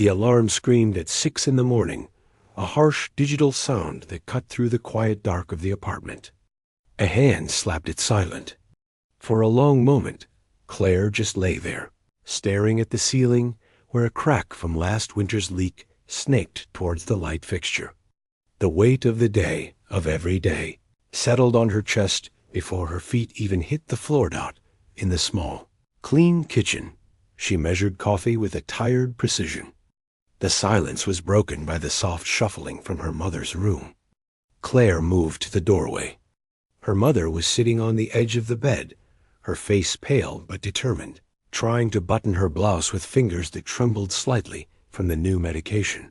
The alarm screamed at 6 in the morning, a harsh digital sound that cut through the quiet dark of the apartment. A hand slapped it silent. For a long moment, Claire just lay there, staring at the ceiling where a crack from last winter's leak snaked towards the light fixture. The weight of the day, of every day, settled on her chest before her feet even hit the floor dot in the small, clean kitchen. She measured coffee with a tired precision. The silence was broken by the soft shuffling from her mother's room. Claire moved to the doorway. Her mother was sitting on the edge of the bed, her face pale but determined, trying to button her blouse with fingers that trembled slightly from the new medication.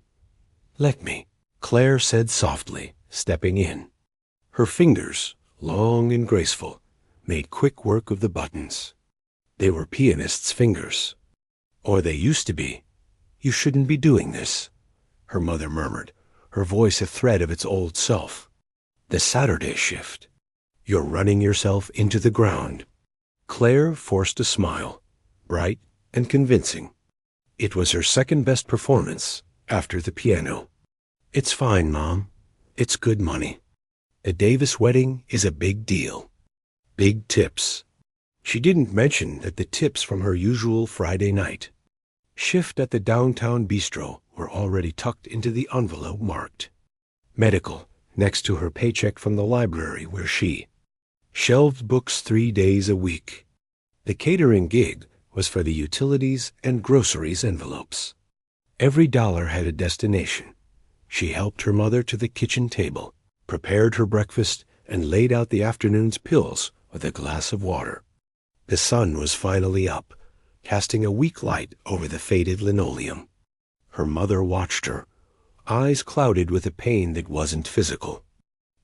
"Let me," Claire said softly, stepping in. Her fingers, long and graceful, made quick work of the buttons. They were pianist's fingers. Or they used to be. "You shouldn't be doing this," her mother murmured, her voice a thread of its old self. "The Saturday shift. You're running yourself into the ground." Claire forced a smile, bright and convincing. It was her second-best performance after the piano. "It's fine, Mom. It's good money. A Davis wedding is a big deal. Big tips." She didn't mention that the tips from her usual Friday night shift at the downtown bistro were already tucked into the envelope marked medical next to her paycheck from the library where she shelved books 3 days a week. The catering gig was for the utilities and groceries envelopes. Every dollar had a destination. She helped her mother to the kitchen table, prepared her breakfast, and laid out the afternoon's pills with a glass of water. The sun was finally up, casting a weak light over the faded linoleum. Her mother watched her, eyes clouded with a pain that wasn't physical.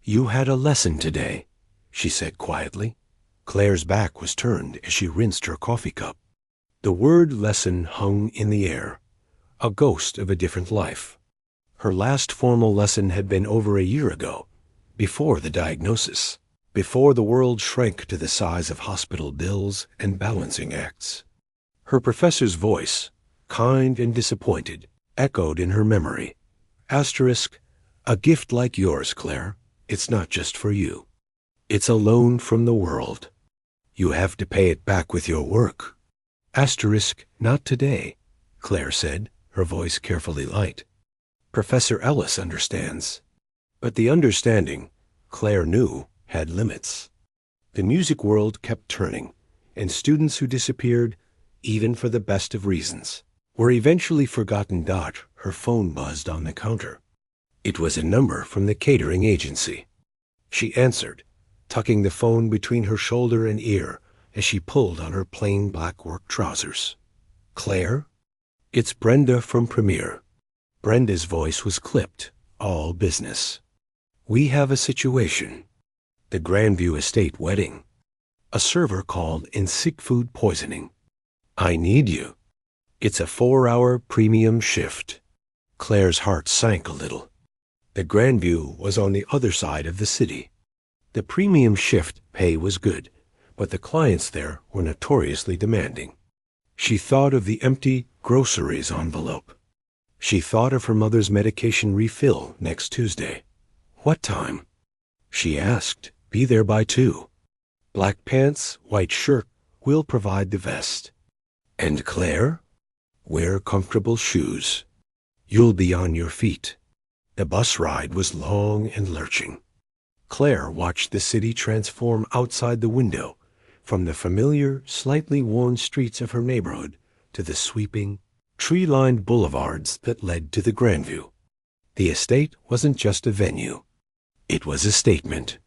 "You had a lesson today," she said quietly. Claire's back was turned as she rinsed her coffee cup. The word lesson hung in the air, a ghost of a different life. Her last formal lesson had been over a year ago, before the diagnosis, before the world shrank to the size of hospital bills and balancing acts. Her professor's voice, kind and disappointed, echoed in her memory. Asterisk, "A gift like yours, Claire, it's not just for you. It's a loan from the world. You have to pay it back with your work." Asterisk, "Not today," Claire said, her voice carefully light. "Professor Ellis understands." But the understanding, Claire knew, had limits. The music world kept turning, and students who disappeared, even for the best of reasons, were eventually forgotten. Her phone buzzed on the counter. It was a number from the catering agency. She answered, tucking the phone between her shoulder and ear as she pulled on her plain black work trousers. "Claire? It's Brenda from Premier." Brenda's voice was clipped, all business. "We have a situation. The Grandview Estate wedding. A server called in sick food poisoning. I need you. It's a 4-hour premium shift." Claire's heart sank a little. The Grandview was on the other side of the city. The premium shift pay was good, but the clients there were notoriously demanding. She thought of the empty groceries envelope. She thought of her mother's medication refill next Tuesday. "What time?" She asked. "Be there by 2. Black pants, white shirt, we'll provide the vest." "And Claire?" "Wear comfortable shoes. You'll be on your feet." The bus ride was long and lurching. Claire watched the city transform outside the window, from the familiar, slightly worn streets of her neighborhood to the sweeping, tree-lined boulevards that led to the Grandview. The estate wasn't just a venue. It was a statement.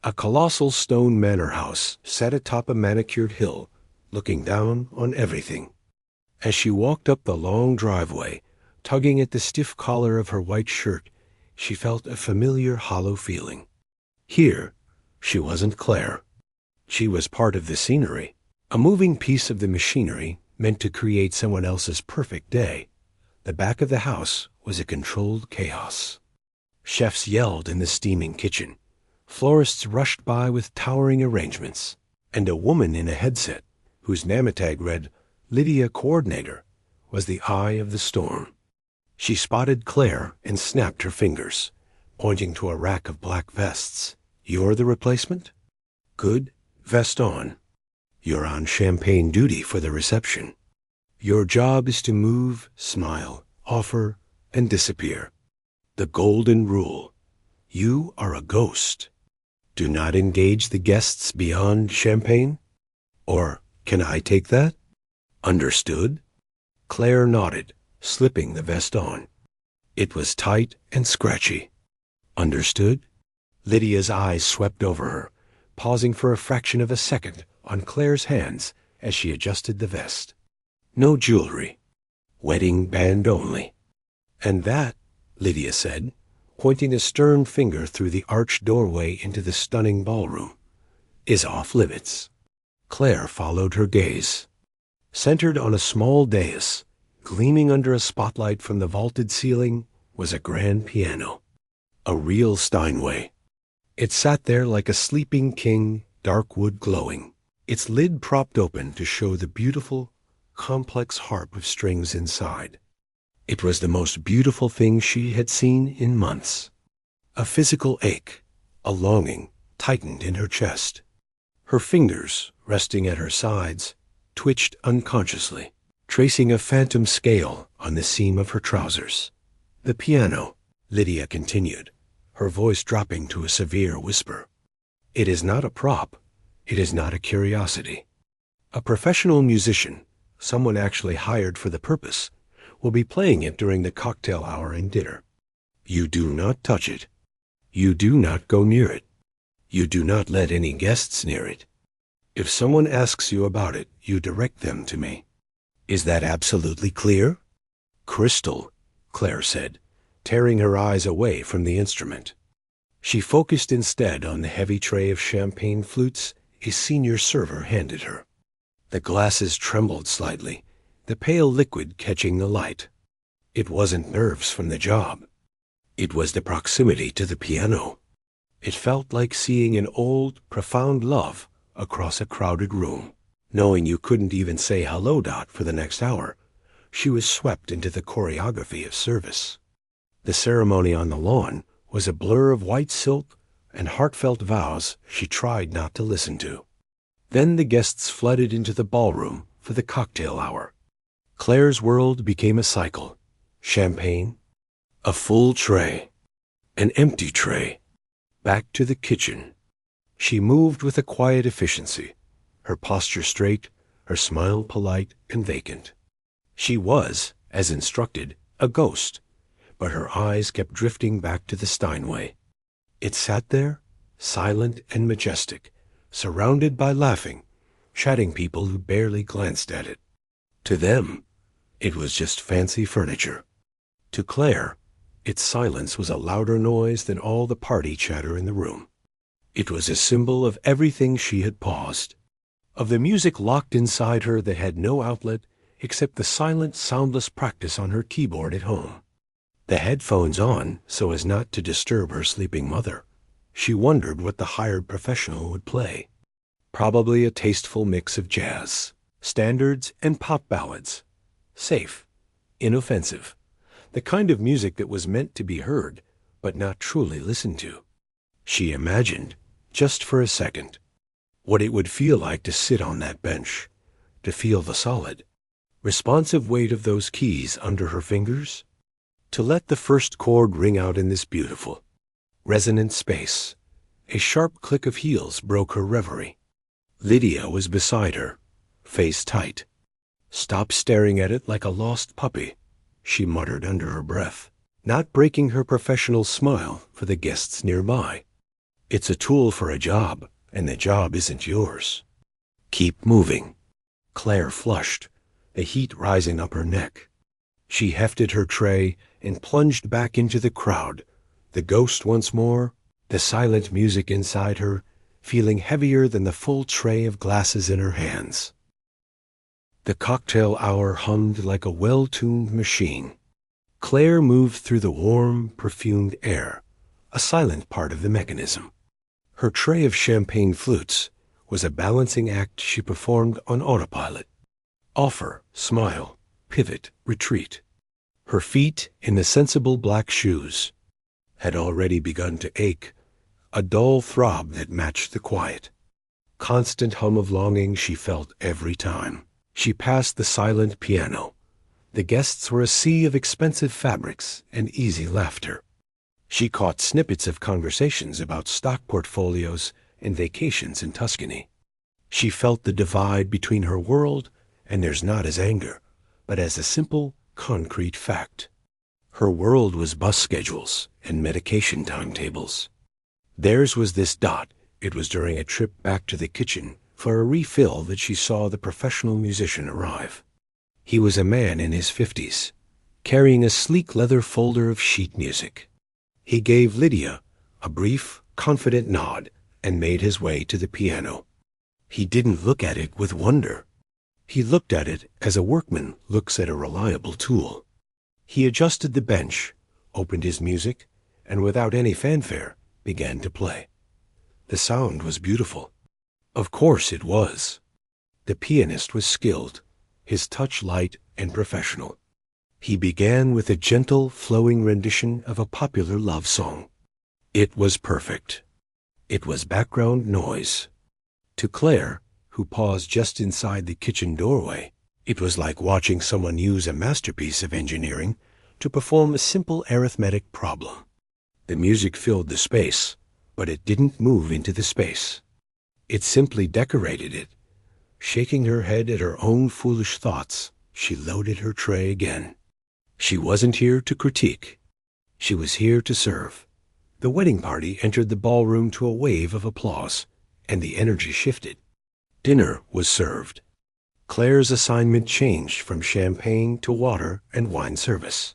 A colossal stone manor house sat atop a manicured hill, looking down on everything. As she walked up the long driveway, tugging at the stiff collar of her white shirt, she felt a familiar hollow feeling. Here, she wasn't Claire. She was part of the scenery, a moving piece of the machinery meant to create someone else's perfect day. The back of the house was a controlled chaos. Chefs yelled in the steaming kitchen. Florists rushed by with towering arrangements, and a woman in a headset, whose name tag read Lydia Coordinator, was the eye of the storm. She spotted Claire and snapped her fingers, pointing to a rack of black vests. "You're the replacement? Good. Vest on. You're on champagne duty for the reception. Your job is to move, smile, offer, and disappear. The golden rule. You are a ghost. Do not engage the guests beyond champagne? Or can I take that? Understood?" Claire nodded, slipping the vest on. It was tight and scratchy. "Understood?" Lydia's eyes swept over her, pausing for a fraction of a second on Claire's hands as she adjusted the vest. "No jewelry. Wedding band only." "And that," Lydia said, pointing a stern finger through the arched doorway into the stunning ballroom, "is off limits." Claire followed her gaze. Centered on a small dais, gleaming under a spotlight from the vaulted ceiling, was a grand piano. A real Steinway. It sat there like a sleeping king, dark wood glowing, its lid propped open to show the beautiful, complex harp of strings inside. It was the most beautiful thing she had seen in months. A physical ache, a longing, tightened in her chest. Her fingers, resting at her sides, twitched unconsciously, tracing a phantom scale on the seam of her trousers. "The piano," Lydia continued, her voice dropping to a severe whisper. "It is not a prop. It is not a curiosity. A professional musician, someone actually hired for the purpose, will be playing it during the cocktail hour and dinner. You do not touch it. You do not go near it. You do not let any guests near it. If someone asks you about it, you direct them to me. Is that absolutely clear?" "Crystal," Claire said, tearing her eyes away from the instrument. She focused instead on the heavy tray of champagne flutes a senior server handed her. The glasses trembled slightly, the pale liquid catching the light. It wasn't nerves from the job. It was the proximity to the piano. It felt like seeing an old, profound love across a crowded room. Knowing you couldn't even say hello, Dot, for the next hour, she was swept into the choreography of service. The ceremony on the lawn was a blur of white silk and heartfelt vows she tried not to listen to. Then the guests flooded into the ballroom for the cocktail hour. Claire's world became a cycle. Champagne, a full tray, an empty tray, back to the kitchen. She moved with a quiet efficiency, her posture straight, her smile polite and vacant. She was, as instructed, a ghost, but her eyes kept drifting back to the Steinway. It sat there, silent and majestic, surrounded by laughing, chatting people who barely glanced at it. To them, it was just fancy furniture. To Claire, its silence was a louder noise than all the party chatter in the room. It was a symbol of everything she had paused, of the music locked inside her that had no outlet except the silent, soundless practice on her keyboard at home. The headphones on so as not to disturb her sleeping mother. She wondered what the hired professional would play. Probably a tasteful mix of jazz, standards, and pop ballads. Safe, inoffensive, the kind of music that was meant to be heard, but not truly listened to. She imagined, just for a second, what it would feel like to sit on that bench, to feel the solid, responsive weight of those keys under her fingers, to let the first chord ring out in this beautiful, resonant space. A sharp click of heels broke her reverie. Lydia was beside her, face tight. "Stop staring at it like a lost puppy," she muttered under her breath, not breaking her professional smile for the guests nearby. "It's a tool for a job, and the job isn't yours. Keep moving." Claire flushed, the heat rising up her neck. She hefted her tray and plunged back into the crowd, the ghost once more, the silent music inside her, feeling heavier than the full tray of glasses in her hands. The cocktail hour hummed like a well-tuned machine. Claire moved through the warm, perfumed air, a silent part of the mechanism. Her tray of champagne flutes was a balancing act she performed on autopilot. Offer, smile, pivot, retreat. Her feet, in the sensible black shoes, had already begun to ache, a dull throb that matched the quiet, constant hum of longing she felt every time she passed the silent piano. The guests were a sea of expensive fabrics and easy laughter. She caught snippets of conversations about stock portfolios and vacations in Tuscany. She felt the divide between her world and theirs not as anger, but as a simple, concrete fact. Her world was bus schedules and medication timetables. Theirs was this dot. It was during a trip back to the kitchen for a refill that she saw the professional musician arrive. He was a man in his 50s, carrying a sleek leather folder of sheet music. He gave Lydia a brief, confident nod and made his way to the piano. He didn't look at it with wonder. He looked at it as a workman looks at a reliable tool. He adjusted the bench, opened his music, and without any fanfare, began to play. The sound was beautiful. Of course it was. The pianist was skilled, his touch light and professional. He began with a gentle, flowing rendition of a popular love song. It was perfect. It was background noise. To Claire, who paused just inside the kitchen doorway, it was like watching someone use a masterpiece of engineering to perform a simple arithmetic problem. The music filled the space, but it didn't move into the space. It simply decorated it. Shaking her head at her own foolish thoughts, she loaded her tray again. She wasn't here to critique. She was here to serve. The wedding party entered the ballroom to a wave of applause, and the energy shifted. Dinner was served. Claire's assignment changed from champagne to water and wine service.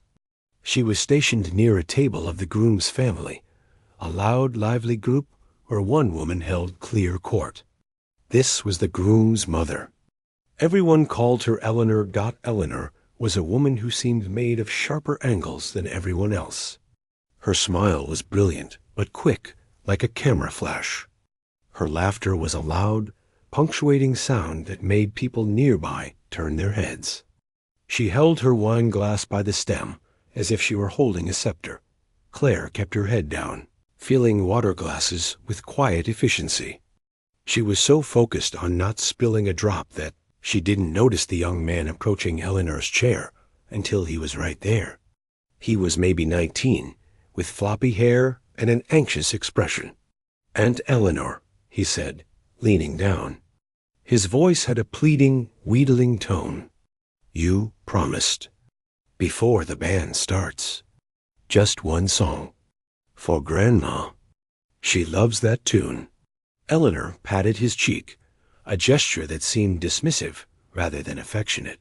She was stationed near a table of the groom's family, a loud, lively group where one woman held clear court. This was the groom's mother. Everyone called her Eleanor. Eleanor was a woman who seemed made of sharper angles than everyone else. Her smile was brilliant, but quick, like a camera flash. Her laughter was a loud, punctuating sound that made people nearby turn their heads. She held her wine glass by the stem, as if she were holding a scepter. Claire kept her head down, filling water glasses with quiet efficiency. She was so focused on not spilling a drop that she didn't notice the young man approaching Eleanor's chair until he was right there. He was maybe 19, with floppy hair and an anxious expression. "Aunt Eleanor," he said, leaning down. His voice had a pleading, wheedling tone. "You promised. Before the band starts. Just one song. For Grandma. She loves that tune." Eleanor patted his cheek, a gesture that seemed dismissive rather than affectionate.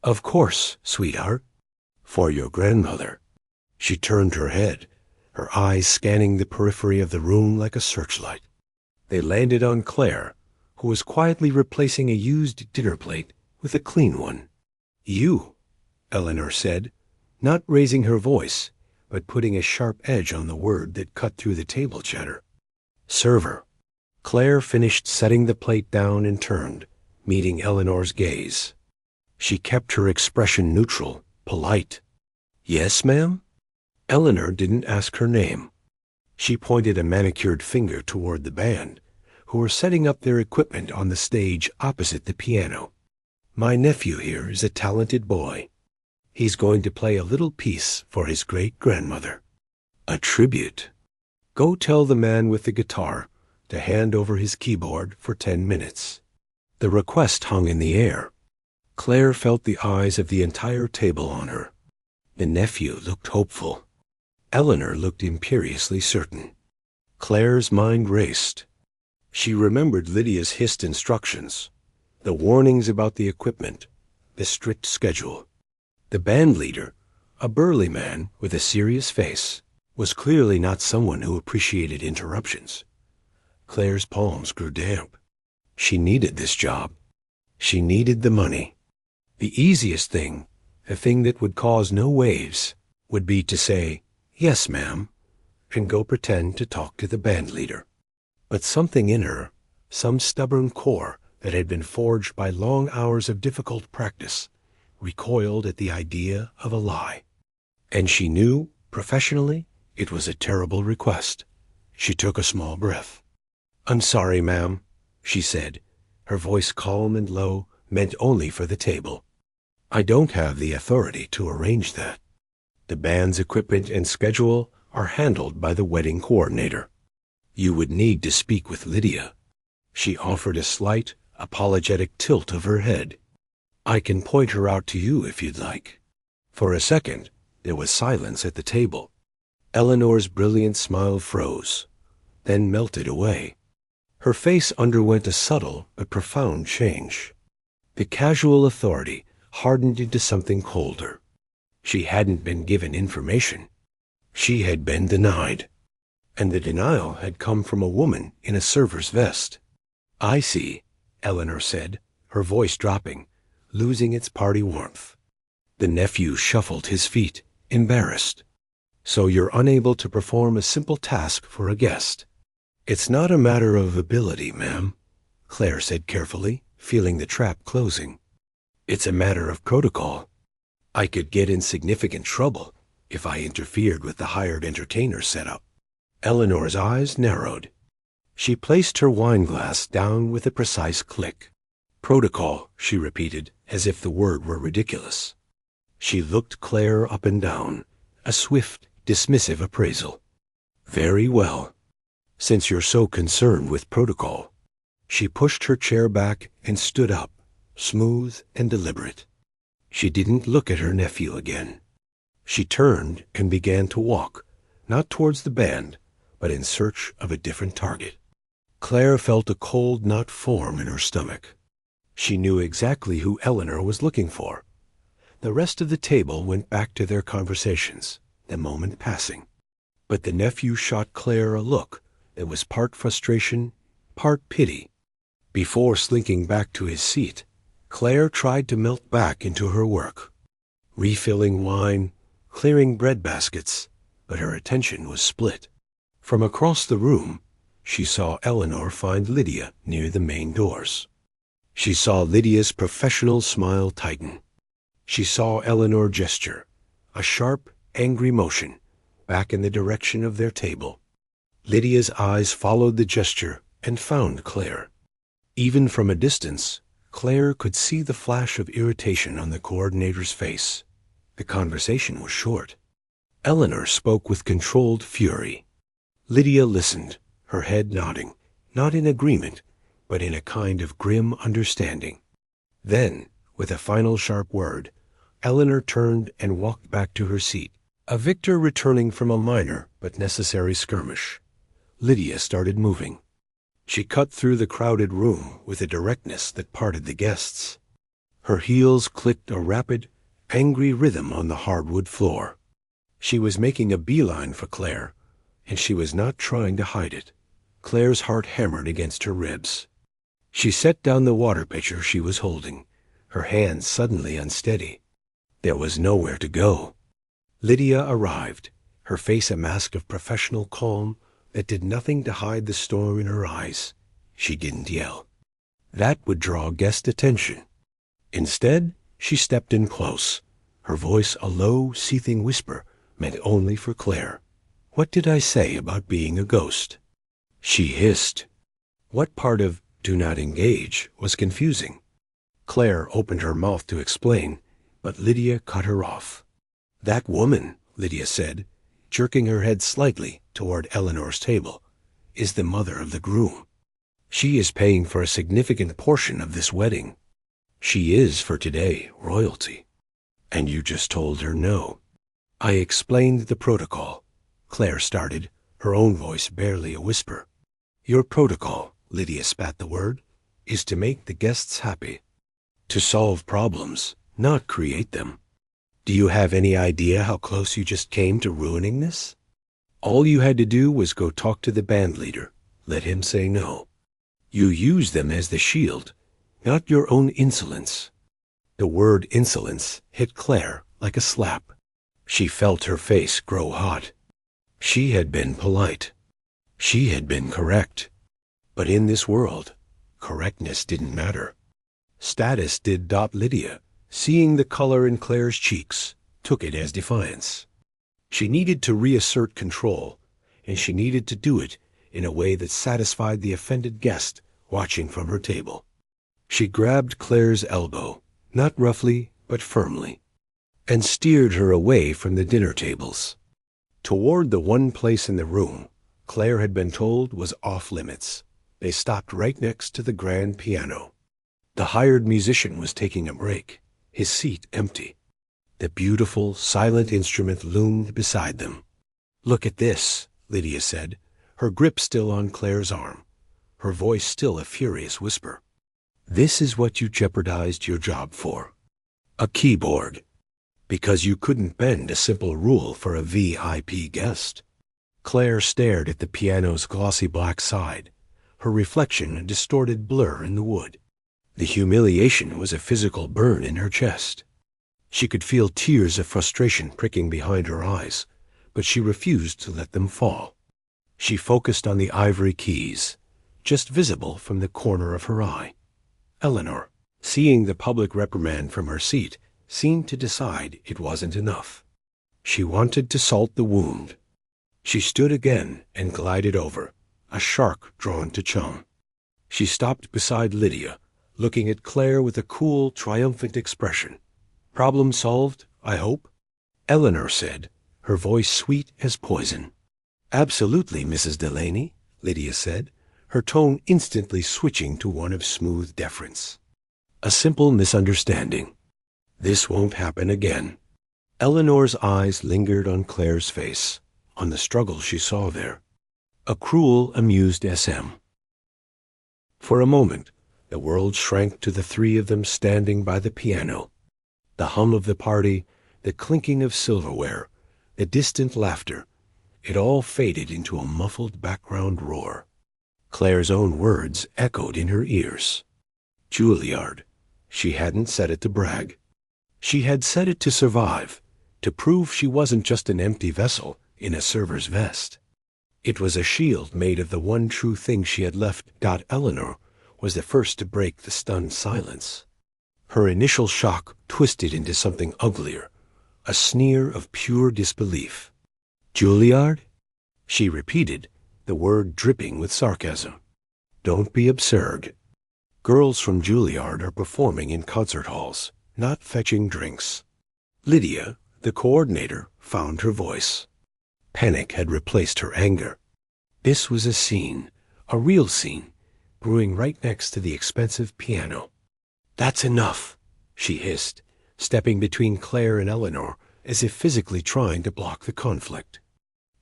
"Of course, sweetheart. For your grandmother." She turned her head, her eyes scanning the periphery of the room like a searchlight. They landed on Claire, who was quietly replacing a used dinner plate with a clean one. "You," Eleanor said, not raising her voice, but putting a sharp edge on the word that cut through the table chatter. "Server." Claire finished setting the plate down and turned, meeting Eleanor's gaze. She kept her expression neutral, polite. "Yes, ma'am?" Eleanor didn't ask her name. She pointed a manicured finger toward the band, who were setting up their equipment on the stage opposite the piano. "My nephew here is a talented boy. He's going to play a little piece for his great-grandmother. A tribute. Go tell the man with the guitar to hand over his keyboard for 10 minutes." The request hung in the air. Claire felt the eyes of the entire table on her. The nephew looked hopeful. Eleanor looked imperiously certain. Claire's mind raced. She remembered Lydia's hissed instructions, the warnings about the equipment, the strict schedule. The band leader, a burly man with a serious face, was clearly not someone who appreciated interruptions. Claire's palms grew damp. She needed this job. She needed the money. The easiest thing, the thing that would cause no waves, would be to say, "Yes, ma'am," and go pretend to talk to the band leader. But something in her, some stubborn core that had been forged by long hours of difficult practice, recoiled at the idea of a lie. And she knew, professionally, it was a terrible request. She took a small breath. "I'm sorry, ma'am," she said, her voice calm and low, meant only for the table. "I don't have the authority to arrange that. The band's equipment and schedule are handled by the wedding coordinator. You would need to speak with Lydia." She offered a slight, apologetic tilt of her head. "I can point her out to you if you'd like." For a second, there was silence at the table. Eleanor's brilliant smile froze, then melted away. Her face underwent a subtle but profound change. The casual authority hardened into something colder. She hadn't been given information. She had been denied. And the denial had come from a woman in a server's vest. "I see," Eleanor said, her voice dropping, losing its party warmth. The nephew shuffled his feet, embarrassed. "So you're unable to perform a simple task for a guest." "It's not a matter of ability, ma'am," Claire said carefully, feeling the trap closing. "It's a matter of protocol. I could get in significant trouble if I interfered with the hired entertainer setup." Eleanor's eyes narrowed. She placed her wineglass down with a precise click. "Protocol," she repeated, as if the word were ridiculous. She looked Claire up and down, a swift, dismissive appraisal. "Very well. Since you're so concerned with protocol." She pushed her chair back and stood up, smooth and deliberate. She didn't look at her nephew again. She turned and began to walk, not towards the band, but in search of a different target. Claire felt a cold knot form in her stomach. She knew exactly who Eleanor was looking for. The rest of the table went back to their conversations, the moment passing. But the nephew shot Claire a look that was part frustration, part pity. Before slinking back to his seat, Claire tried to melt back into her work, refilling wine, clearing bread baskets, but her attention was split. From across the room, she saw Eleanor find Lydia near the main doors. She saw Lydia's professional smile tighten. She saw Eleanor gesture, a sharp, angry motion, back in the direction of their table. Lydia's eyes followed the gesture and found Claire. Even from a distance, Claire could see the flash of irritation on the coordinator's face. The conversation was short. Eleanor spoke with controlled fury. Lydia listened, her head nodding, not in agreement, but in a kind of grim understanding. Then, with a final sharp word, Eleanor turned and walked back to her seat, a victor returning from a minor but necessary skirmish. Lydia started moving. She cut through the crowded room with a directness that parted the guests. Her heels clicked a rapid, angry rhythm on the hardwood floor. She was making a beeline for Claire, and she was not trying to hide it. Claire's heart hammered against her ribs. She set down the water pitcher she was holding, her hands suddenly unsteady. There was nowhere to go. Lydia arrived, her face a mask of professional calm that did nothing to hide the storm in her eyes. She didn't yell. That would draw guest attention. Instead, she stepped in close, her voice a low, seething whisper meant only for Claire. "What did I say about being a ghost?" She hissed. What part of "do not engage" was confusing? Claire opened her mouth to explain, but Lydia cut her off. "That woman," Lydia said, jerking her head slightly toward Eleanor's table, "is the mother of the groom. She is paying for a significant portion of this wedding. She is, for today, royalty. And you just told her no." "I explained the protocol," Claire started, her own voice barely a whisper. "Your protocol," Lydia spat the word, "is to make the guests happy. To solve problems, not create them. Do you have any idea how close you just came to ruining this? All you had to do was go talk to the band leader, let him say no. You used them as the shield, not your own insolence." The word insolence hit Claire like a slap. She felt her face grow hot. She had been polite. She had been correct. But in this world, correctness didn't matter. Status did. Lydia, seeing the color in Claire's cheeks, took it as defiance. She needed to reassert control, and she needed to do it in a way that satisfied the offended guest watching from her table. She grabbed Claire's elbow, not roughly, but firmly, and steered her away from the dinner tables, toward the one place in the room Claire had been told was off-limits. They stopped right next to the grand piano. The hired musician was taking a break, his seat empty. The beautiful, silent instrument loomed beside them. "Look at this," Lydia said, her grip still on Claire's arm, her voice still a furious whisper. "This is what you jeopardized your job for. A keyboard. Because you couldn't bend a simple rule for a VIP guest." Claire stared at the piano's glossy black side, her reflection a distorted blur in the wood. The humiliation was a physical burn in her chest. She could feel tears of frustration pricking behind her eyes, but she refused to let them fall. She focused on the ivory keys, just visible from the corner of her eye. Eleanor, seeing the public reprimand from her seat, seemed to decide it wasn't enough. She wanted to salt the wound. She stood again and glided over, a shark drawn to chum. She stopped beside Lydia, looking at Claire with a cool, triumphant expression. "Problem solved, I hope?" Eleanor said, her voice sweet as poison. "Absolutely, Mrs. Delaney," Lydia said, her tone instantly switching to one of smooth deference. "A simple misunderstanding. This won't happen again." Eleanor's eyes lingered on Claire's face, on the struggle she saw there. A cruel, amused SM. For a moment, the world shrank to the three of them standing by the piano. The hum of the party, the clinking of silverware, the distant laughter, it all faded into a muffled background roar. Claire's own words echoed in her ears. Juilliard. She hadn't said it to brag. She had said it to survive, to prove she wasn't just an empty vessel in a server's vest. It was a shield made of the one true thing she had left. Eleanor was the first to break the stunned silence. Her initial shock twisted into something uglier, a sneer of pure disbelief. "Juilliard?" She repeated, the word dripping with sarcasm. "Don't be absurd. Girls from Juilliard are performing in concert halls, not fetching drinks." Lydia, the coordinator, found her voice. Panic had replaced her anger. This was a scene, a real scene, brewing right next to the expensive piano. "That's enough," she hissed, stepping between Claire and Eleanor as if physically trying to block the conflict.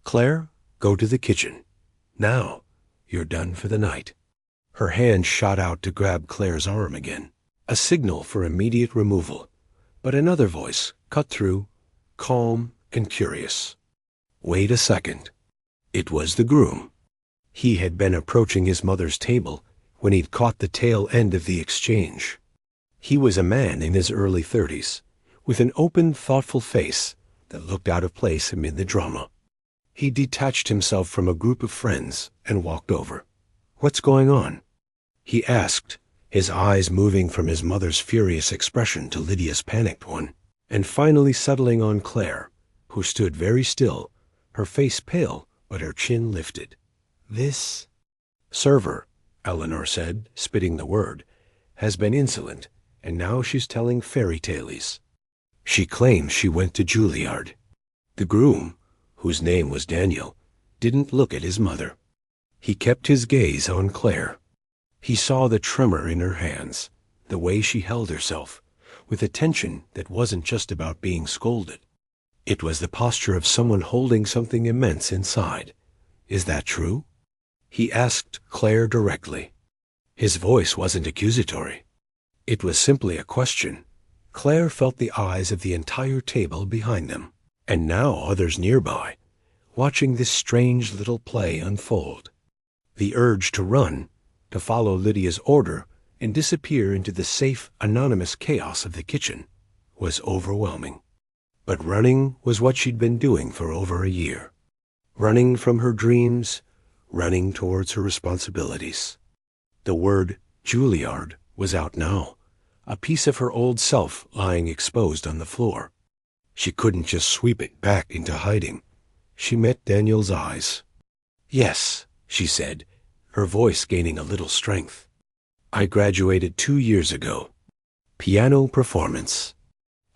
"Claire, go to the kitchen. Now, you're done for the night." Her hand shot out to grab Claire's arm again, a signal for immediate removal, but another voice cut through, calm and curious. "Wait a second." It was the groom. He had been approaching his mother's table when he'd caught the tail end of the exchange. He was a man in his early 30s, with an open, thoughtful face that looked out of place amid the drama. He detached himself from a group of friends and walked over. "What's going on?" he asked, his eyes moving from his mother's furious expression to Lydia's panicked one, and finally settling on Claire, who stood very still, her face pale but her chin lifted. "This server," Eleanor said, spitting the word, "has been insolent, and now she's telling fairy tales. She claims she went to Juilliard." The groom, whose name was Daniel, didn't look at his mother. He kept his gaze on Claire. He saw the tremor in her hands, the way she held herself, with a tension that wasn't just about being scolded. It was the posture of someone holding something immense inside. "Is that true?" he asked Claire directly. His voice wasn't accusatory. It was simply a question. Claire felt the eyes of the entire table behind them, and now others nearby, watching this strange little play unfold. The urge to run, to follow Lydia's order and disappear into the safe, anonymous chaos of the kitchen, was overwhelming. But running was what she'd been doing for over a year. Running from her dreams, running towards her responsibilities. The word Juilliard was out now, a piece of her old self lying exposed on the floor. She couldn't just sweep it back into hiding. She met Daniel's eyes. "Yes," she said, her voice gaining a little strength. "I graduated 2 years ago. Piano performance."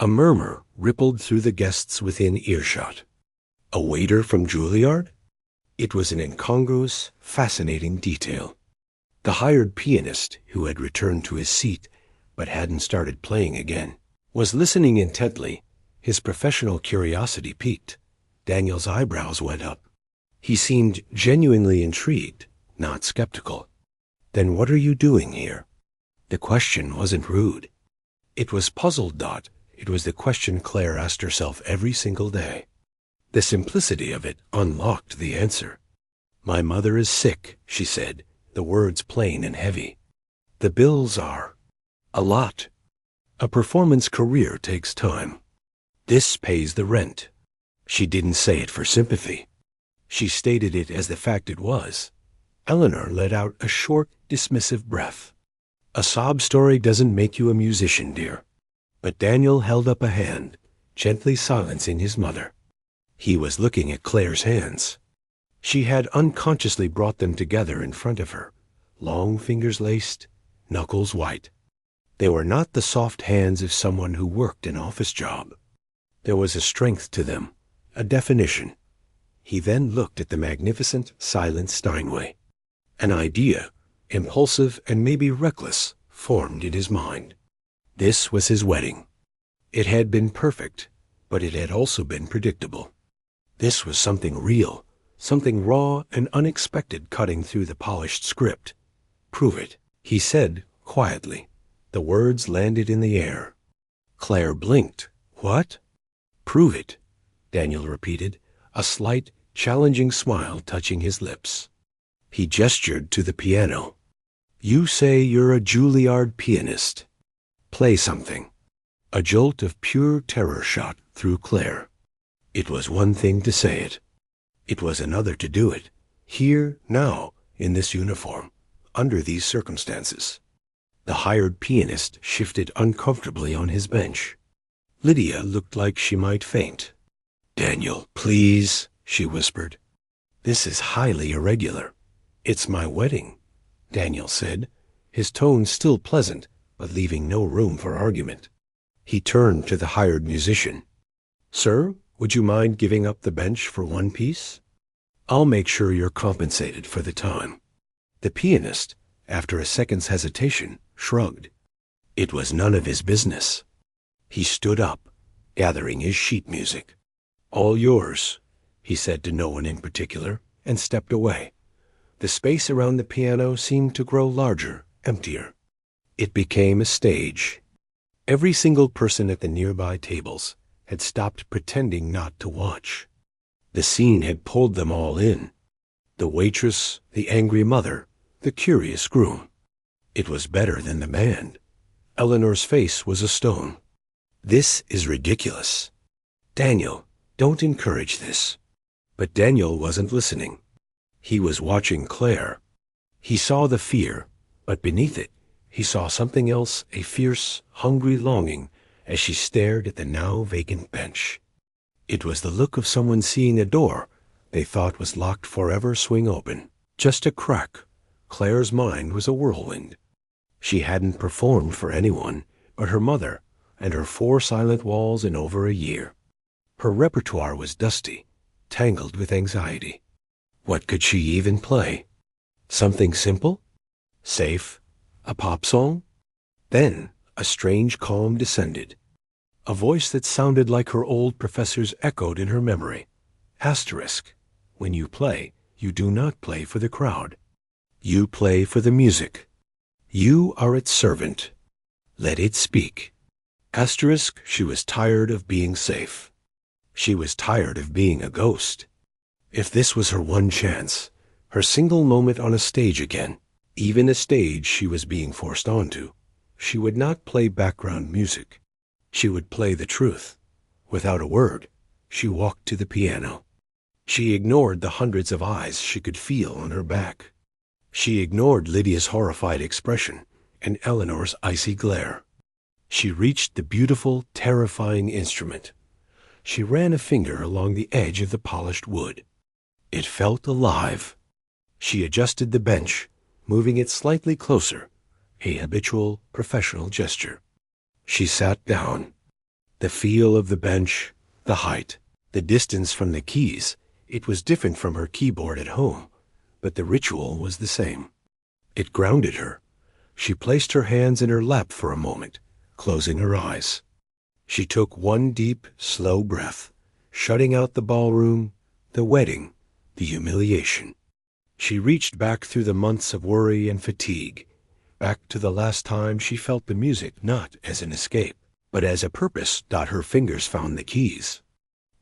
A murmur rippled through the guests within earshot. A waiter from Juilliard? It was an incongruous, fascinating detail. The hired pianist, who had returned to his seat but hadn't started playing again, was listening intently. His professional curiosity piqued. Daniel's eyebrows went up. He seemed genuinely intrigued, not skeptical. "Then what are you doing here?" The question wasn't rude. It was puzzled Dot. It was the question Claire asked herself every single day. The simplicity of it unlocked the answer. "My mother is sick," she said, the words plain and heavy. "The bills are a lot. A performance career takes time. This pays the rent." She didn't say it for sympathy. She stated it as the fact it was. Eleanor let out a short, dismissive breath. "A sob story doesn't make you a musician, dear." But Daniel held up a hand, gently silencing his mother. He was looking at Claire's hands. She had unconsciously brought them together in front of her, long fingers laced, knuckles white. They were not the soft hands of someone who worked an office job. There was a strength to them, a definition. He then looked at the magnificent, silent Steinway. An idea, impulsive and maybe reckless, formed in his mind. This was his wedding. It had been perfect, but it had also been predictable. This was something real, something raw and unexpected cutting through the polished script. "Prove it," he said quietly. The words landed in the air. Claire blinked. "What?" "Prove it," Daniel repeated, a slight, challenging smile touching his lips. He gestured to the piano. "You say you're a Juilliard pianist. Play something." A jolt of pure terror shot through Claire. It was one thing to say it. It was another to do it, here, now, in this uniform, under these circumstances. The hired pianist shifted uncomfortably on his bench. Lydia looked like she might faint. "Daniel, please," she whispered. "This is highly irregular." "It's my wedding," Daniel said, his tone still pleasant, but leaving no room for argument. He turned to the hired musician. "Sir, would you mind giving up the bench for one piece? I'll make sure you're compensated for the time." The pianist, after a second's hesitation, shrugged. It was none of his business. He stood up, gathering his sheet music. "All yours," he said to no one in particular, and stepped away. The space around the piano seemed to grow larger, emptier. It became a stage. Every single person at the nearby tables had stopped pretending not to watch. The scene had pulled them all in. The waitress, the angry mother, the curious groom. It was better than the band. Eleanor's face was a stone. "This is ridiculous. Daniel, don't encourage this." But Daniel wasn't listening. He was watching Claire. He saw the fear, but beneath it, he saw something else, a fierce, hungry longing, as she stared at the now vacant bench. It was the look of someone seeing a door they thought was locked forever swing open. Just a crack. Claire's mind was a whirlwind. She hadn't performed for anyone but her mother and her 4 silent walls in over a year. Her repertoire was dusty, tangled with anxiety. What could she even play? Something simple? Safe? A pop song? Then a strange calm descended. A voice that sounded like her old professor's echoed in her memory. Asterisk. When you play, you do not play for the crowd. You play for the music. You are its servant. Let it speak. Asterisk, she was tired of being safe. She was tired of being a ghost. If this was her one chance, her single moment on a stage again, even a stage she was being forced onto, she would not play background music. She would play the truth. Without a word, she walked to the piano. She ignored the hundreds of eyes she could feel on her back. She ignored Lydia's horrified expression and Eleanor's icy glare. She reached the beautiful, terrifying instrument. She ran a finger along the edge of the polished wood. It felt alive. She adjusted the bench, moving it slightly closer, a habitual professional gesture. She sat down. The feel of the bench, the height, the distance from the keys, it was different from her keyboard at home, but the ritual was the same. It grounded her. She placed her hands in her lap for a moment, closing her eyes. She took one deep, slow breath, shutting out the ballroom, the wedding, the humiliation. She reached back through the months of worry and fatigue, back to the last time she felt the music not as an escape, but as a purpose. Her fingers found the keys.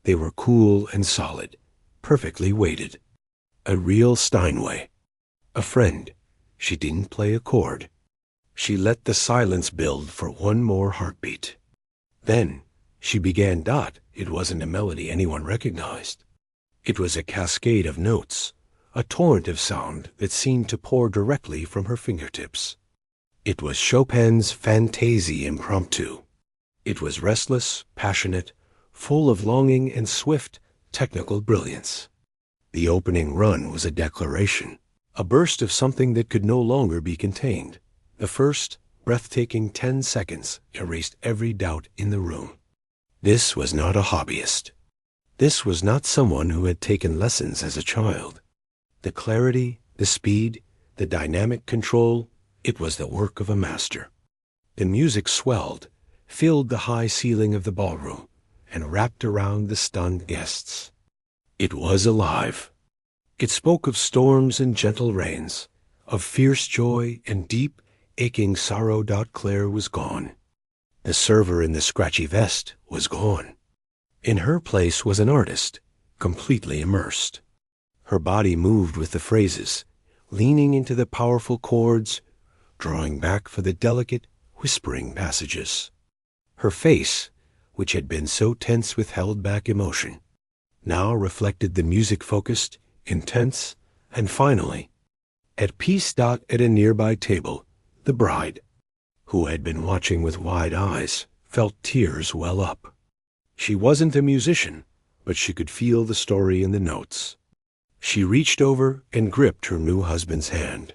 They were cool and solid, perfectly weighted. A real Steinway. A friend. She didn't play a chord. She let the silence build for one more heartbeat. Then she began. It wasn't a melody anyone recognized. It was a cascade of notes, a torrent of sound that seemed to pour directly from her fingertips. It was Chopin's Fantaisie Impromptu. It was restless, passionate, full of longing and swift, technical brilliance. The opening run was a declaration, a burst of something that could no longer be contained. The first, breathtaking 10 seconds erased every doubt in the room. This was not a hobbyist. This was not someone who had taken lessons as a child. The clarity, the speed, the dynamic control, it was the work of a master. The music swelled, filled the high ceiling of the ballroom, and wrapped around the stunned guests. It was alive. It spoke of storms and gentle rains, of fierce joy and deep, aching sorrow. Claire was gone. The server in the scratchy vest was gone. In her place was an artist, completely immersed. Her body moved with the phrases, leaning into the powerful chords, drawing back for the delicate, whispering passages. Her face, which had been so tense with held-back emotion, now reflected the music-focused, intense, and finally, at peace. At a nearby table, the bride, who had been watching with wide eyes, felt tears well up. She wasn't a musician, but she could feel the story in the notes. She reached over and gripped her new husband's hand.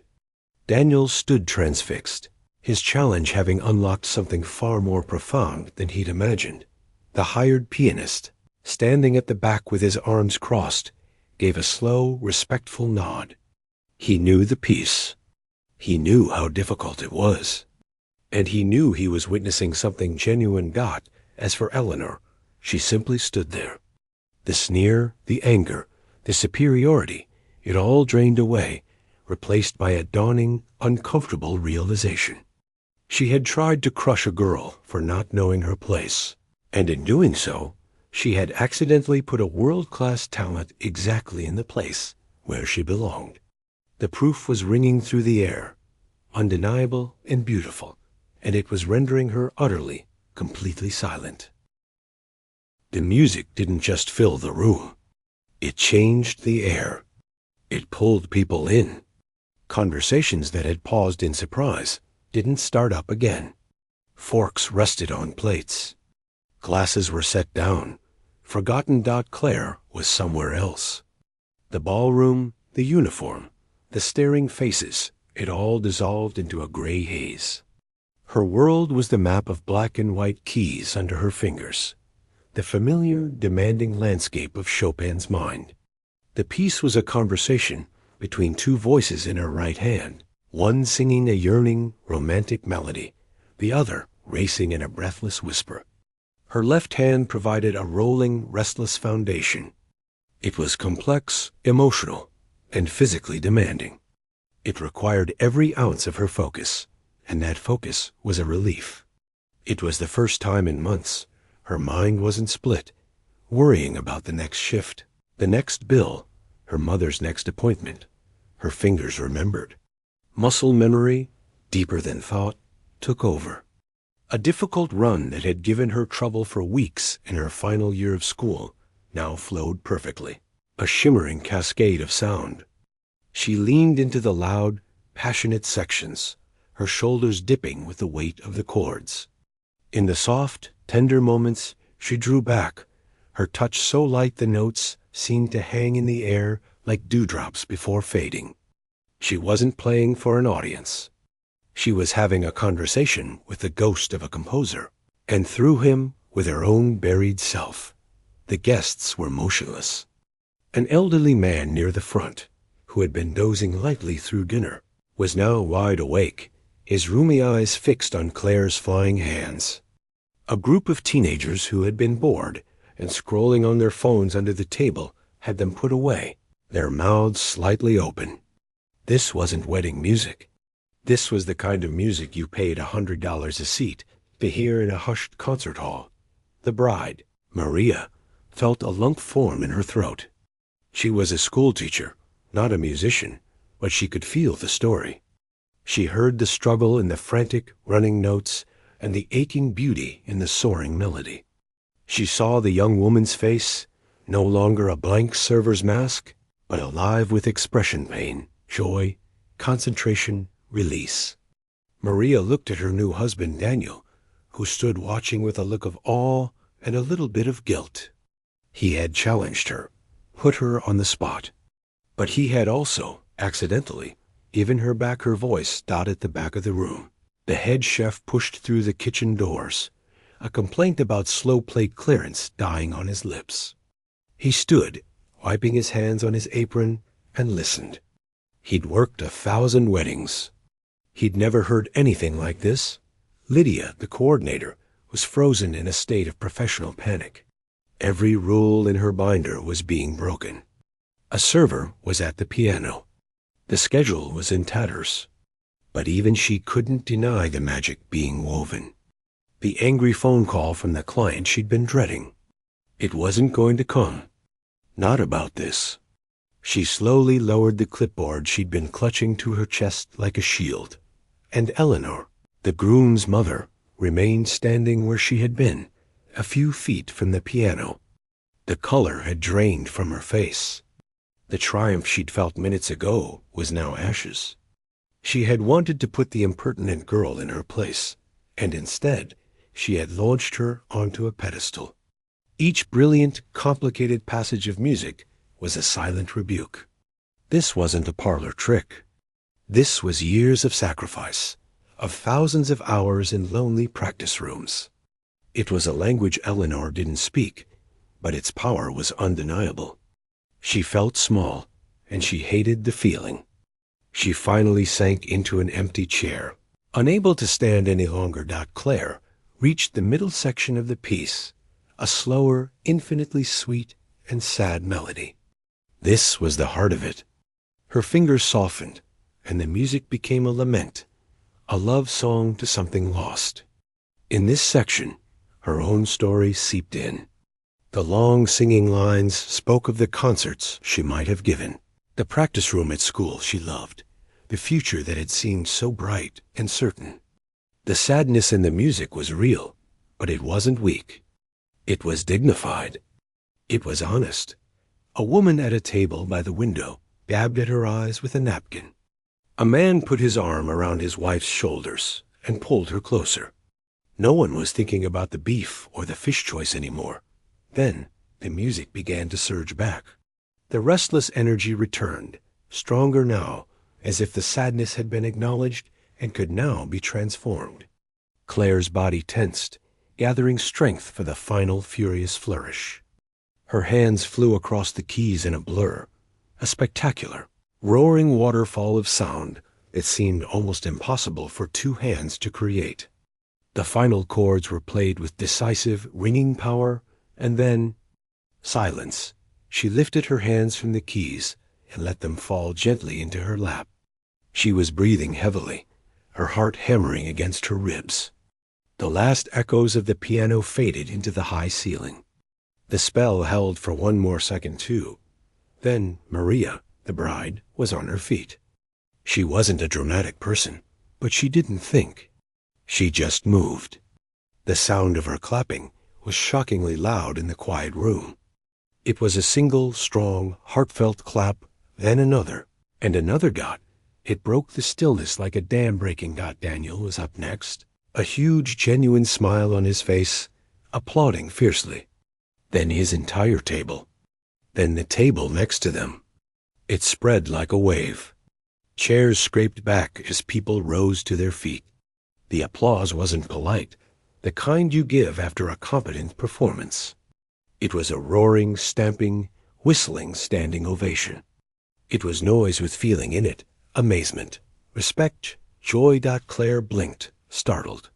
Daniel stood transfixed, his challenge having unlocked something far more profound than he'd imagined. The hired pianist, standing at the back with his arms crossed, gave a slow, respectful nod. He knew the piece. He knew how difficult it was. And he knew he was witnessing something genuine. As for Eleanor, she simply stood there. The sneer, the anger, the superiority, it all drained away, replaced by a dawning, uncomfortable realization. She had tried to crush a girl for not knowing her place, and in doing so, she had accidentally put a world-class talent exactly in the place where she belonged. The proof was ringing through the air, undeniable and beautiful, and it was rendering her utterly, completely silent. The music didn't just fill the room. It changed the air. It pulled people in. Conversations that had paused in surprise didn't start up again. Forks rested on plates. Glasses were set down. Forgotten. Claire was somewhere else. The ballroom, the uniform, the staring faces, it all dissolved into a gray haze. Her world was the map of black and white keys under her fingers, the familiar, demanding landscape of Chopin's mind. The piece was a conversation between two voices in her right hand, one singing a yearning, romantic melody, the other racing in a breathless whisper. Her left hand provided a rolling, restless foundation. It was complex, emotional, and physically demanding. It required every ounce of her focus, and that focus was a relief. It was the first time in months her mind wasn't split, worrying about the next shift, the next bill, her mother's next appointment. Her fingers remembered. Muscle memory, deeper than thought, took over. A difficult run that had given her trouble for weeks in her final year of school now flowed perfectly, a shimmering cascade of sound. She leaned into the loud, passionate sections, her shoulders dipping with the weight of the chords. In the soft, tender moments, she drew back, her touch so light the notes seemed to hang in the air like dewdrops before fading. She wasn't playing for an audience. She was having a conversation with the ghost of a composer, and through him with her own buried self. The guests were motionless. An elderly man near the front, who had been dozing lightly through dinner, was now wide awake, his rheumy eyes fixed on Claire's flying hands. A group of teenagers who had been bored and scrolling on their phones under the table had them put away, their mouths slightly open. This wasn't wedding music. This was the kind of music you paid $100 a seat to hear in a hushed concert hall. The bride, Maria, felt a lump form in her throat. She was a schoolteacher, not a musician, but she could feel the story. She heard the struggle in the frantic, running notes and the aching beauty in the soaring melody. She saw the young woman's face, no longer a blank server's mask, but alive with expression, pain, joy, concentration, release. Maria looked at her new husband, Daniel, who stood watching with a look of awe and a little bit of guilt. He had challenged her, put her on the spot. But he had also, accidentally, given her back her voice dotted the back of the room. The head chef pushed through the kitchen doors, a complaint about slow plate clearance dying on his lips. He stood, wiping his hands on his apron, and listened. He'd worked 1,000 weddings. He'd never heard anything like this. Lydia, the coordinator, was frozen in a state of professional panic. Every rule in her binder was being broken. A server was at the piano. The schedule was in tatters. But even she couldn't deny the magic being woven. The angry phone call from the client she'd been dreading. It wasn't going to come. Not about this. She slowly lowered the clipboard she'd been clutching to her chest like a shield. And Eleanor, the groom's mother, remained standing where she had been, a few feet from the piano. The color had drained from her face. The triumph she'd felt minutes ago was now ashes. She had wanted to put the impertinent girl in her place, and instead she had launched her onto a pedestal. Each brilliant, complicated passage of music was a silent rebuke. This wasn't a parlor trick. This was years of sacrifice, of thousands of hours in lonely practice rooms. It was a language Eleanor didn't speak, but its power was undeniable. She felt small, and she hated the feeling. She finally sank into an empty chair. Unable to stand any longer, Claire reached the middle section of the piece, a slower, infinitely sweet and sad melody. This was the heart of it. Her fingers softened, and the music became a lament, a love song to something lost. In this section, her own story seeped in. The long singing lines spoke of the concerts she might have given, the practice room at school she loved, the future that had seemed so bright and certain. The sadness in the music was real, but it wasn't weak. It was dignified. It was honest. A woman at a table by the window dabbed at her eyes with a napkin. A man put his arm around his wife's shoulders and pulled her closer. No one was thinking about the beef or the fish choice anymore. Then the music began to surge back. The restless energy returned, stronger now, as if the sadness had been acknowledged and could now be transformed. Claire's body tensed, gathering strength for the final furious flourish. Her hands flew across the keys in a blur, a spectacular, roaring waterfall of sound that seemed almost impossible for two hands to create. The final chords were played with decisive, ringing power, and then silence. She lifted her hands from the keys and let them fall gently into her lap. She was breathing heavily, her heart hammering against her ribs. The last echoes of the piano faded into the high ceiling. The spell held for one more second, too. Then Maria, the bride, was on her feet. She wasn't a dramatic person, but she didn't think. She just moved. The sound of her clapping was shockingly loud in the quiet room. It was a single, strong, heartfelt clap, then another, and another got. It broke the stillness like a dam breaking. Daniel was up next, a huge, genuine smile on his face, applauding fiercely. then his entire table, then the table next to them. It spread like a wave. Chairs scraped back as people rose to their feet. The applause wasn't polite, the kind you give after a competent performance. It was a roaring, stamping, whistling standing ovation. It was noise with feeling in it, amazement, respect, joy. Claire blinked, startled.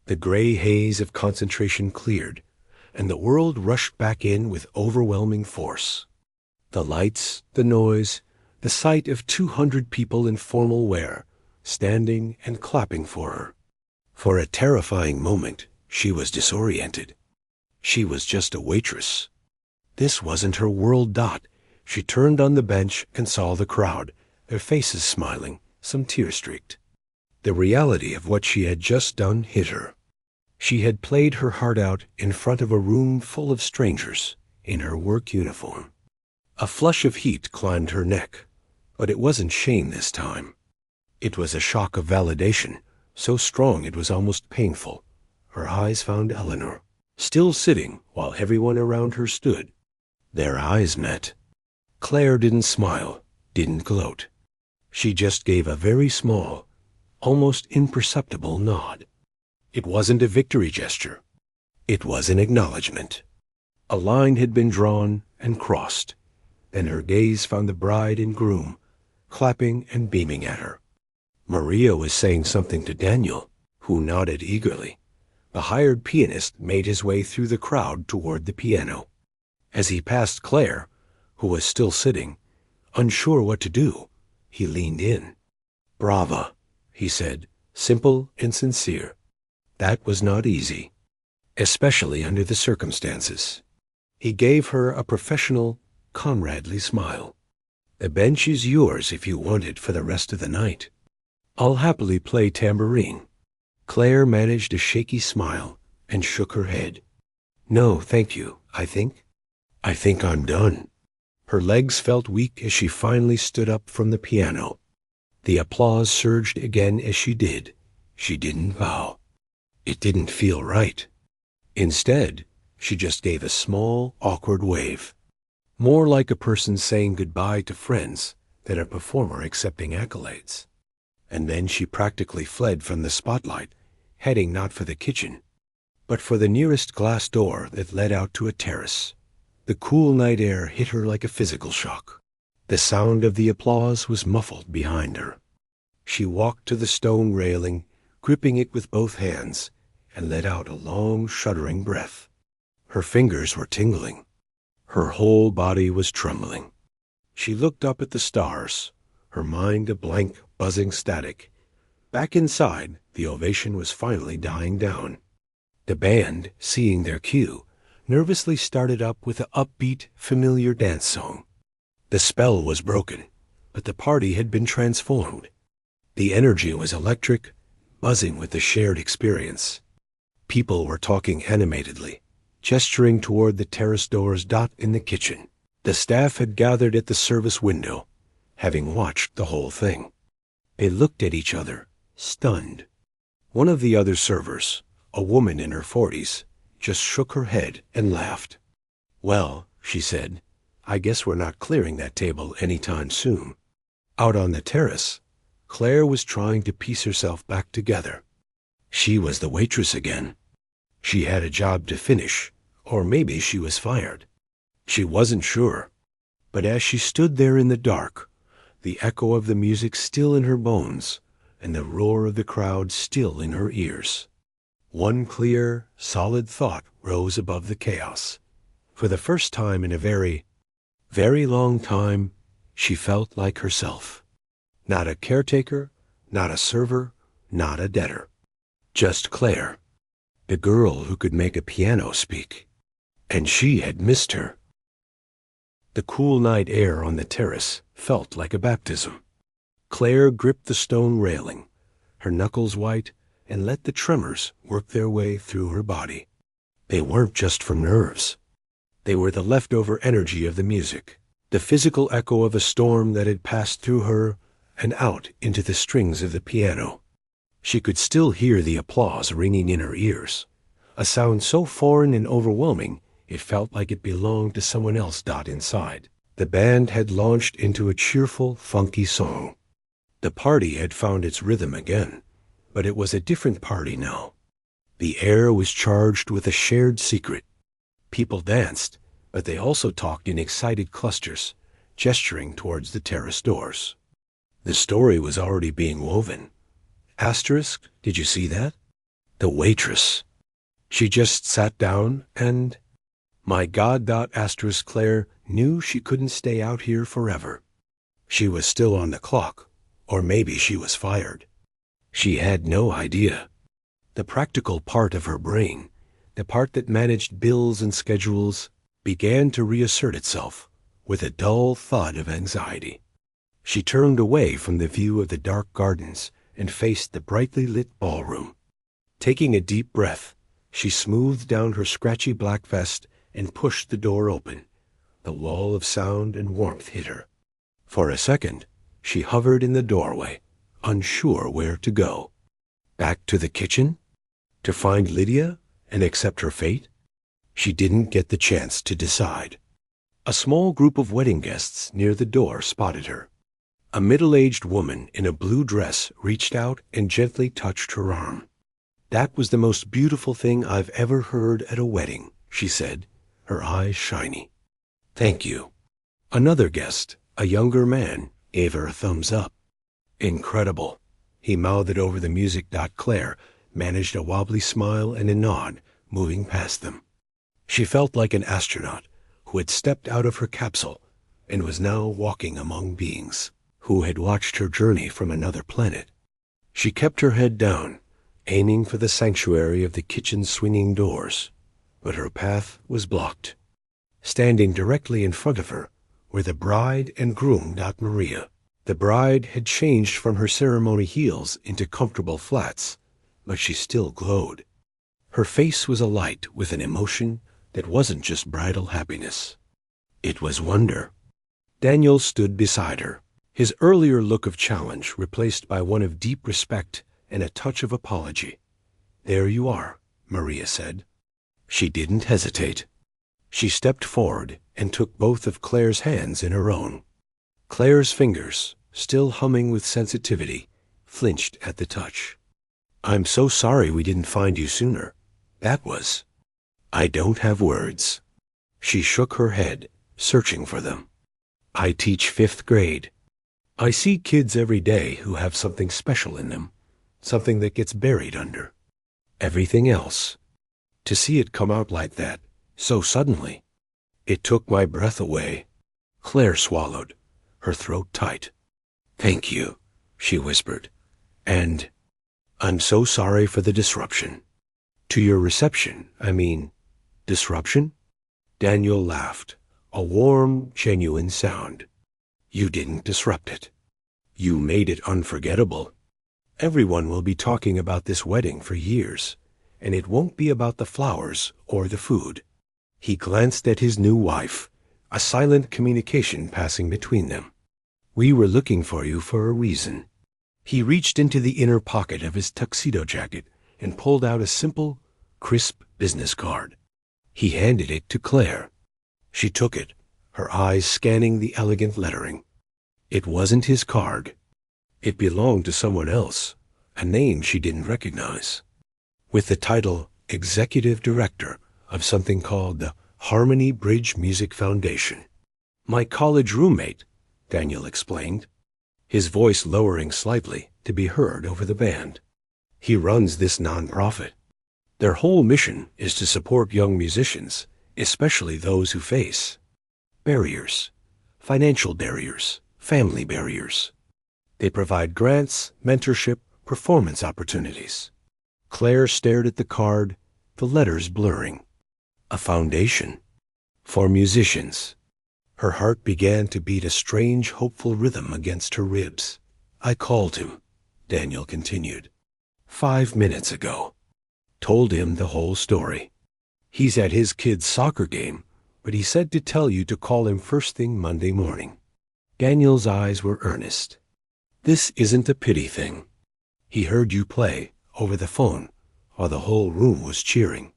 The gray haze of concentration cleared, and the world rushed back in with overwhelming force. The lights, the noise, the sight of 200 people in formal wear, standing and clapping for her. For a terrifying moment, she was disoriented. She was just a waitress. This wasn't her world. She turned on the bench and saw the crowd, their faces smiling, some tear-streaked. The reality of what she had just done hit her. She had played her heart out in front of a room full of strangers in her work uniform. A flush of heat climbed her neck, but it wasn't shame this time. It was a shock of validation, so strong it was almost painful. Her eyes found Eleanor, still sitting while everyone around her stood. Their eyes met. Claire didn't smile, didn't gloat. She just gave a very small, almost imperceptible nod. It wasn't a victory gesture. It was an acknowledgement. A line had been drawn and crossed. Then her gaze found the bride and groom, clapping and beaming at her. Maria was saying something to Daniel, who nodded eagerly. The hired pianist made his way through the crowd toward the piano. As he passed Claire, who was still sitting, unsure what to do, he leaned in. "Brava," he said, simple and sincere. That was not easy, especially under the circumstances. He gave her a professional, comradely smile. "The bench is yours if you want it for the rest of the night. I'll happily play tambourine." Claire managed a shaky smile and shook her head. "No, thank you, I think I'm done." Her legs felt weak as she finally stood up from the piano. The applause surged again as she did. She didn't bow. It didn't feel right. Instead, she just gave a small, awkward wave. More like a person saying goodbye to friends than a performer accepting accolades. And then she practically fled from the spotlight, heading not for the kitchen, but for the nearest glass door that led out to a terrace. The cool night air hit her like a physical shock. The sound of the applause was muffled behind her. She walked to the stone railing, gripping it with both hands, and let out a long, shuddering breath. Her fingers were tingling. Her whole body was trembling. She looked up at the stars, her mind a blank, buzzing static. Back inside, the ovation was finally dying down. The band, seeing their cue, nervously started up with an upbeat, familiar dance song. The spell was broken, but the party had been transformed. The energy was electric, buzzing with the shared experience. People were talking animatedly, gesturing toward the terrace doors. In the kitchen, the staff had gathered at the service window, having watched the whole thing. They looked at each other, stunned. One of the other servers, a woman in her 40s, just shook her head and laughed. "Well," she said, "I guess we're not clearing that table anytime soon." Out on the terrace, Claire was trying to piece herself back together. She was the waitress again. She had a job to finish, or maybe she was fired. She wasn't sure. But as she stood there in the dark, the echo of the music still in her bones, and the roar of the crowd still in her ears, one clear, solid thought rose above the chaos. For the first time in a very, very long time, she felt like herself. Not a caretaker, not a server, not a debtor. Just Claire, the girl who could make a piano speak. And she had missed her. The cool night air on the terrace felt like a baptism. Claire gripped the stone railing, her knuckles white, and let the tremors work their way through her body. They weren't just from nerves. They were the leftover energy of the music, the physical echo of a storm that had passed through her and out into the strings of the piano. She could still hear the applause ringing in her ears, a sound so foreign and overwhelming It felt like it belonged to someone else. Inside, the band had launched into a cheerful, funky song. The party had found its rhythm again, but it was a different party now. The air was charged with a shared secret. People danced, but they also talked in excited clusters, gesturing towards the terrace doors. The story was already being woven. Asterisk, did you see that? The waitress. She just sat down and... My God. Asterisk, Claire knew she couldn't stay out here forever. She was still on the clock, or maybe she was fired. She had no idea. The practical part of her brain, the part that managed bills and schedules, began to reassert itself with a dull thud of anxiety. She turned away from the view of the dark gardens and faced the brightly lit ballroom. Taking a deep breath, she smoothed down her scratchy black vest and pushed the door open. The wall of sound and warmth hit her. For a second, she hovered in the doorway, unsure where to go. Back to the kitchen? To find Lydia and accept her fate? She didn't get the chance to decide. A small group of wedding guests near the door spotted her. A middle-aged woman in a blue dress reached out and gently touched her arm. "That was the most beautiful thing I've ever heard at a wedding," she said, her eyes shiny. "Thank you." Another guest, a younger man, gave her a thumbs up. "Incredible," he mouthed over the music. Claire managed a wobbly smile and a nod, moving past them. She felt like an astronaut who had stepped out of her capsule and was now walking among beings who had watched her journey from another planet. She kept her head down, aiming for the sanctuary of the kitchen's swinging doors, but her path was blocked. Standing directly in front of her were the bride and groom. Maria. The bride had changed from her ceremony heels into comfortable flats, but she still glowed. Her face was alight with an emotion that wasn't just bridal happiness. It was wonder. Daniel stood beside her, his earlier look of challenge replaced by one of deep respect and a touch of apology. "There you are," Maria said. She didn't hesitate. She stepped forward and took both of Claire's hands in her own. Claire's fingers, still humming with sensitivity, flinched at the touch. "I'm so sorry we didn't find you sooner. That was... I don't have words." She shook her head, searching for them. "I teach 5th grade. I see kids every day who have something special in them, something that gets buried under everything else. To see it come out like that, so suddenly, it took my breath away." Claire swallowed, her throat tight. "Thank you," she whispered. "And I'm so sorry for the disruption." "To your reception, I mean, disruption?" Daniel laughed, a warm, genuine sound. "You didn't disrupt it. You made it unforgettable. Everyone will be talking about this wedding for years, and it won't be about the flowers or the food." He glanced at his new wife, a silent communication passing between them. "We were looking for you for a reason." He reached into the inner pocket of his tuxedo jacket and pulled out a simple, crisp business card. He handed it to Claire. She took it, her eyes scanning the elegant lettering. It wasn't his card. It belonged to someone else, a name she didn't recognize, with the title Executive Director of something called the Harmony Bridge Music Foundation. "My college roommate," Daniel explained, his voice lowering slightly to be heard over the band. "He runs this nonprofit. Their whole mission is to support young musicians, especially those who face barriers, financial barriers, family barriers. They provide grants, mentorship, performance opportunities." Claire stared at the card, the letters blurring. A foundation for musicians. Her heart began to beat a strange, hopeful rhythm against her ribs. "I called him," Daniel continued, 5 minutes ago. Told him the whole story. He's at his kid's soccer game, but he said to tell you to call him first thing Monday morning. Daniel's eyes were earnest. "This isn't a pity thing. He heard you play over the phone while the whole room was cheering.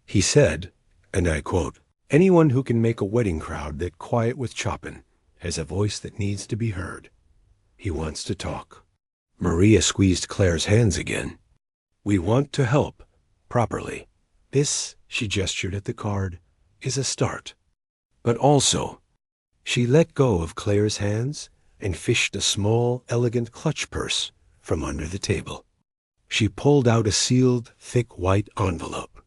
He said, and I quote, Anyone who can make a wedding crowd that quiet with choppin' has a voice that needs to be heard. He wants to talk. Maria squeezed Claire's hands again. We want to help, properly. This, she gestured at the card, is a start. But also, she let go of Claire's hands and fished a small, elegant clutch purse from under the table. She pulled out a sealed, thick white envelope.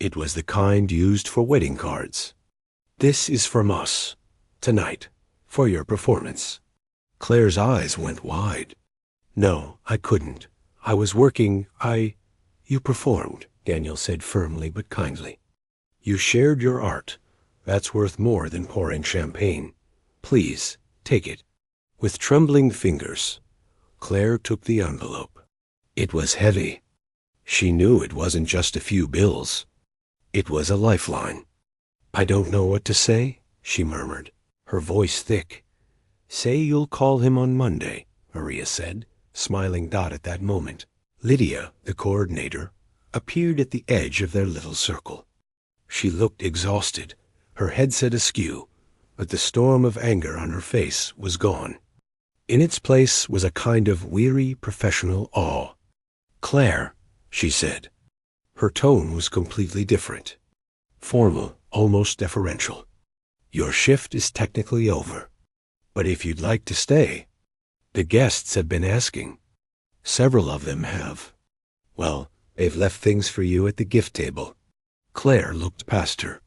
It was the kind used for wedding cards. This is from us, tonight, for your performance. Claire's eyes went wide. No, I couldn't. I was working. You performed, Daniel said firmly but kindly. You shared your art. That's worth more than pouring champagne. Please, take it. With trembling fingers, Claire took the envelope. It was heavy. She knew it wasn't just a few bills. It was a lifeline. I don't know what to say, she murmured, her voice thick. Say you'll call him on Monday, Maria said, smiling Dot at that moment. Lydia, the coordinator, appeared at the edge of their little circle. She looked exhausted, her headset askew, but the storm of anger on her face was gone. In its place was a kind of weary professional awe. Claire, she said. Her tone was completely different. Formal, almost deferential. Your shift is technically over. But if you'd like to stay, the guests have been asking. Several of them have. Well, they've left things for you at the gift table. Claire looked past her.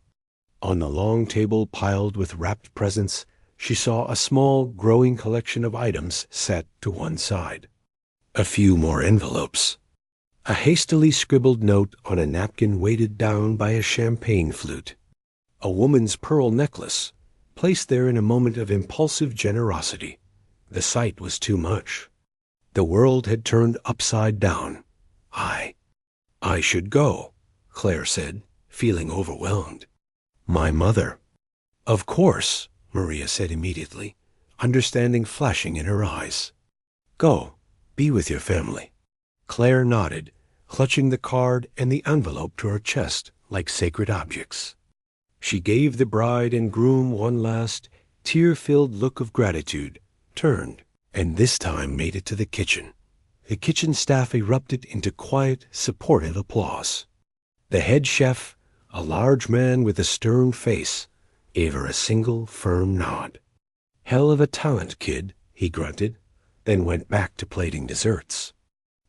On the long table piled with wrapped presents, she saw a small, growing collection of items set to one side. A few more envelopes. A hastily scribbled note on a napkin weighted down by a champagne flute. A woman's pearl necklace, placed there in a moment of impulsive generosity. The sight was too much. The world had turned upside down. I should go, Claire said, feeling overwhelmed. My mother. Of course, Maria said immediately, understanding flashing in her eyes. Go, be with your family. Claire nodded, clutching the card and the envelope to her chest like sacred objects. She gave the bride and groom one last, tear-filled look of gratitude, turned, and this time made it to the kitchen. The kitchen staff erupted into quiet, supportive applause. The head chef, a large man with a stern face, gave her a single firm nod. Hell of a talent, kid, he grunted, then went back to plating desserts.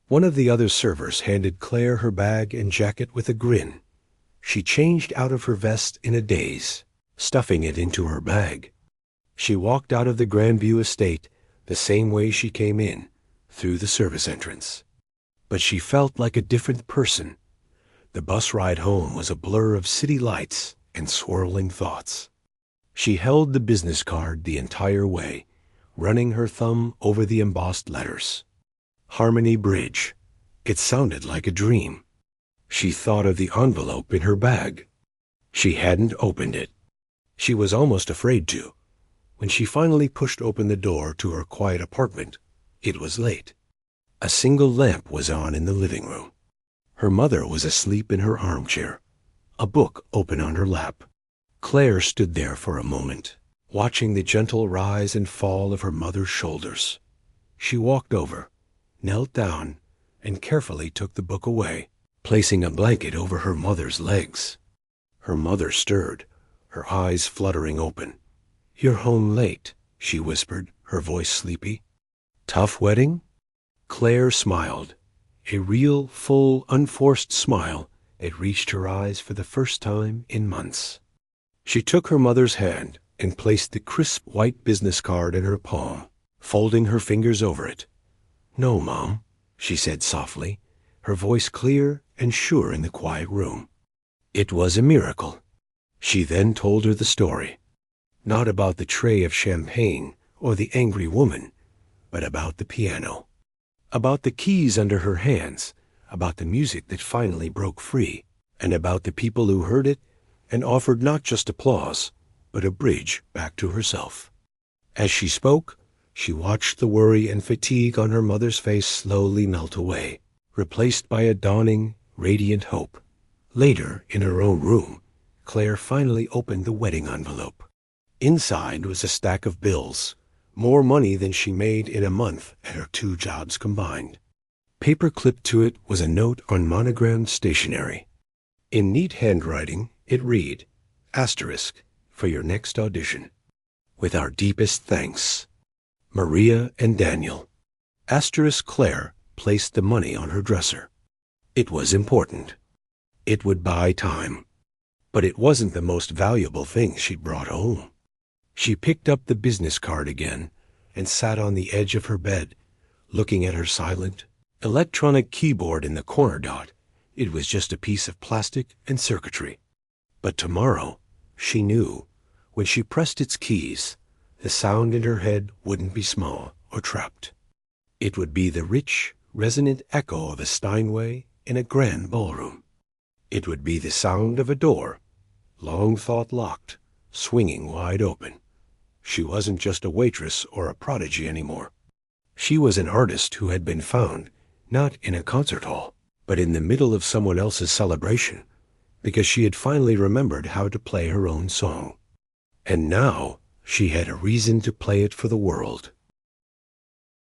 One of the other servers handed Claire her bag and jacket with a grin. She changed out of her vest in a daze, stuffing it into her bag. She walked out of the Grandview estate the same way she came in, through the service entrance. But she felt like a different person. The bus ride home was a blur of city lights and swirling thoughts. She held the business card the entire way, running her thumb over the embossed letters. Harmony Bridge. It sounded like a dream. She thought of the envelope in her bag. She hadn't opened it. She was almost afraid to. When she finally pushed open the door to her quiet apartment, it was late. A single lamp was on in the living room. Her mother was asleep in her armchair, a book open on her lap. Claire stood there for a moment, watching the gentle rise and fall of her mother's shoulders. She walked over, knelt down, and carefully took the book away, placing a blanket over her mother's legs. Her mother stirred, her eyes fluttering open. You're home late, she whispered, her voice sleepy. Tough wedding? Claire smiled, a real, full, unforced smile that reached her eyes for the first time in months. She took her mother's hand and placed the crisp white business card in her palm, folding her fingers over it. No, Mom, she said softly, her voice clear and sure in the quiet room. It was a miracle. She then told her the story. Not about the tray of champagne or the angry woman, but about the piano. About the keys under her hands, about the music that finally broke free, and about the people who heard it and offered not just applause, but a bridge back to herself. As she spoke, she watched the worry and fatigue on her mother's face slowly melt away, replaced by a dawning, radiant hope. Later, in her own room, Claire finally opened the wedding envelope. Inside was a stack of bills, more money than she made in a month at her 2 jobs combined. Paper clipped to it was a note on monogrammed stationery. In neat handwriting, it read, Asterisk, for your next audition. With our deepest thanks. Maria and Daniel. Asterisk Claire placed the money on her dresser. It was important. It would buy time. But it wasn't the most valuable thing she'd brought home. She picked up the business card again and sat on the edge of her bed, looking at her silent, electronic keyboard in the corner dot. It was just a piece of plastic and circuitry. But tomorrow, she knew, when she pressed its keys, the sound in her head wouldn't be small or trapped. It would be the rich, resonant echo of a Steinway in a grand ballroom. It would be the sound of a door, long thought locked, swinging wide open. She wasn't just a waitress or a prodigy anymore. She was an artist who had been found, not in a concert hall, but in the middle of someone else's celebration, because she had finally remembered how to play her own song. And now she had a reason to play it for the world.